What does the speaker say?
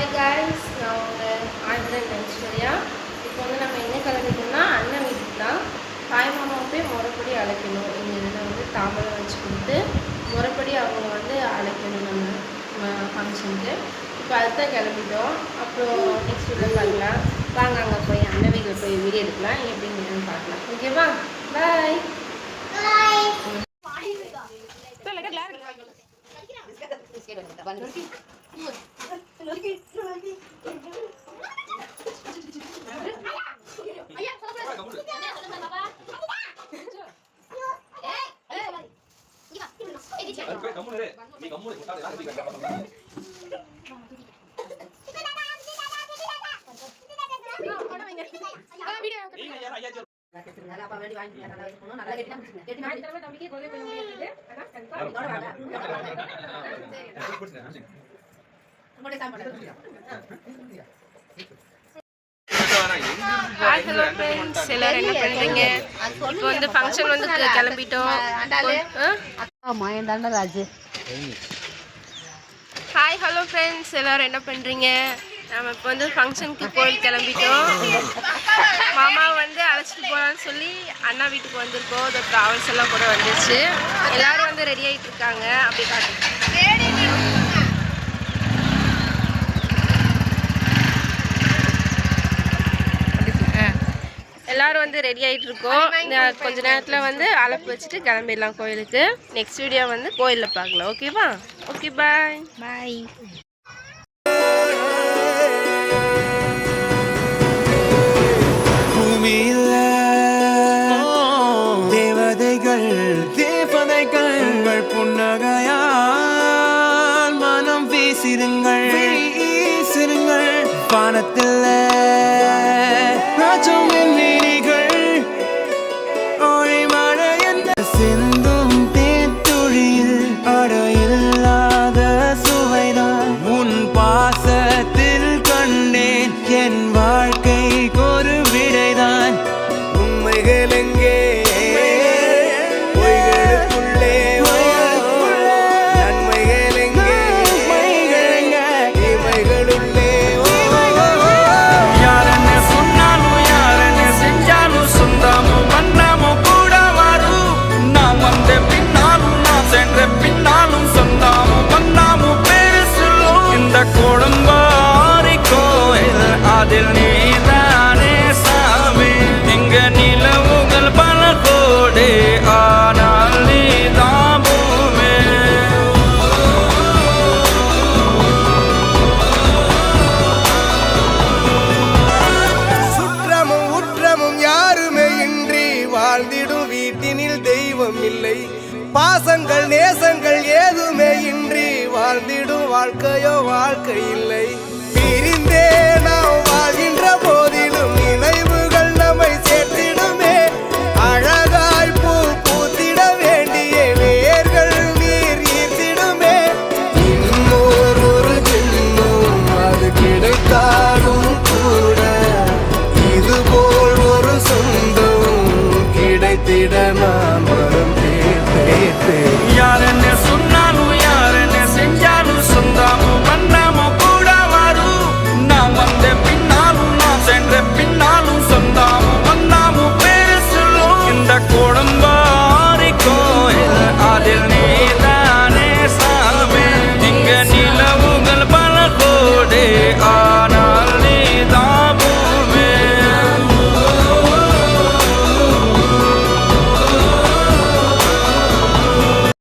Hi guys, நான் உங்கள் ஆண்டன் ஐஸ்வர்யா. இப்போ வந்து நம்ம என்ன கிளம்பிட்டோம்னா அண்ணன் வீட்டுக்கு தான். தாய் மாமாவை போய் முறைப்படி அழைக்கணும். இந்த இதில் வந்து தாம்பலம் வச்சு கொடுத்து முறைப்படி அவங்க வந்து அழைக்கணும் நம்ம ஃபங்க்ஷனுக்கு. இப்போ அதுதான் கிளம்பிட்டோம். அப்புறம் நெக்ஸ்ட் வீடியோ பார்க்கலாம். வாங்க அங்கே போய் அண்ணன் வீட்டில் போய் வீடியோ எடுக்கலாம், எப்படின்னு பார்க்கலாம். ஓகேவா? பாய். ஹலோ ஃப்ரெண்ட்ஸ், எல்லாரும் என்ன பண்ணுறீங்க? இப்போ வந்து ஃபங்க்ஷன் வந்து கிளம்பிட்டோம். ஹாய் ஹலோ ஃப்ரெண்ட்ஸ், எல்லாரும் என்ன பண்ணுறீங்க? நம்ம இப்போ வந்து ஃபங்க்ஷனுக்கு கோயில் கிளம்பிட்டோம். மாமா வந்து அழைச்சிட்டு போகலான்னு சொல்லி அண்ணா வீட்டுக்கு வந்திருக்கோம். இந்த ட்ராவல்ஸ் எல்லாம் கூட வந்துச்சு. எல்லோரும் வந்து ரெடி ஆகிட்டு இருக்காங்க. அப்படி காட்டு எல்லோரும் வந்து ரெடி ஆகிட்டு இருக்கோம். கொஞ்ச நேரத்தில் வந்து அழைப்பு வச்சுட்டு கிளம்பிடலாம் கோயிலுக்கு. நெக்ஸ்ட் வீடியோ வந்து கோயிலில் பார்க்கலாம். ஓகேவா? ஓகே, பாய் பாய். தேவதைகள் தேவதைகள் புன்னகையால் மனம் வீசிருங்கள் வானத்தில் சிந்தும் தேத்துழியில் அடையில்லாத சுவைதான் உன் பாசத்தில் கண்டேன். என் வாழ்க்கைக்கு ஒரு விடைதான். உண்மைகள் எங்கே? பொய்களுக்குள்ளே நன்மைகள் எங்கே? இமைகளுள்ளே யாரென்ன சொன்னாலும் யாரென்ன செஞ்சாலும் சொந்தமும் வண்ணமும் கூட வரும். நான் வந்த பின்னாலும் நான் சென்ற பின்னாலும் சொந்தமும் வண்ணமும் பேரு சொல்லும். இந்த கொடும்பாரி கோயில் அதில் நீதானே சாமி. இங்க நிலவுகள் பல கோடி, ஆனால் நீதான் பூமி. சுற்றமும் உற்றமும் யாருமே இன்றி வாழ்ந்திடும் வீட்டினில் தெய்வம் இல்லை. பாசங்கள் நேசங்கள் ஏதுமே இன்றி வாழ்ந்திடும் வாழ்க்கையோ வாழ்க்கை இல்லை. பிரிந்தே நாம் வாழ்கின்ற போதிலும் நினைவுகள் நம்மை சேர்த்து